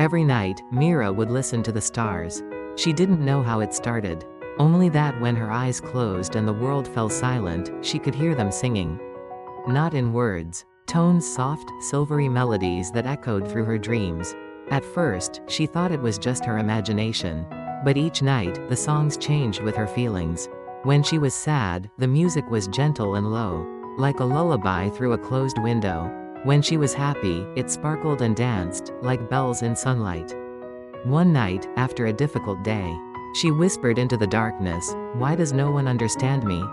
Every night, Mira would listen to the stars. She didn't know how it started. Only that when her eyes closed and the world fell silent, she could hear them singing. Not in words. Tones, soft, silvery melodies that echoed through her dreams. At first, she thought it was just her imagination. But each night, the songs changed with her feelings. When she was sad, the music was gentle and low, like a lullaby through a closed window. When she was happy, it sparkled and danced, like bells in sunlight. One night, after a difficult day, she whispered into the darkness, "Why does no one understand me?"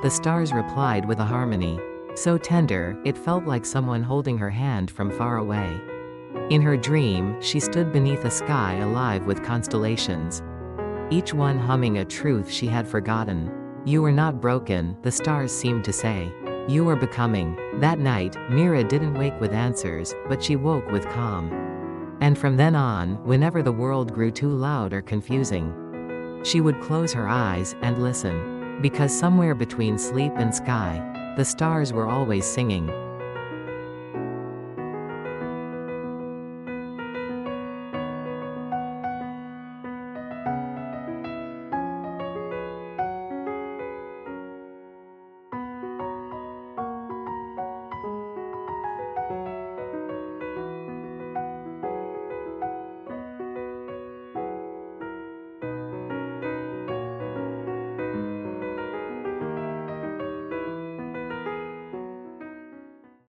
The stars replied with a harmony so tender, it felt like someone holding her hand from far away. In her dream, she stood beneath a sky alive with constellations, each one humming a truth she had forgotten. "You were not broken," the stars seemed to say. "You were becoming." That night, Mira didn't wake with answers, but she woke with calm. And from then on, whenever the world grew too loud or confusing, she would close her eyes and listen. Because somewhere between sleep and sky, the stars were always singing.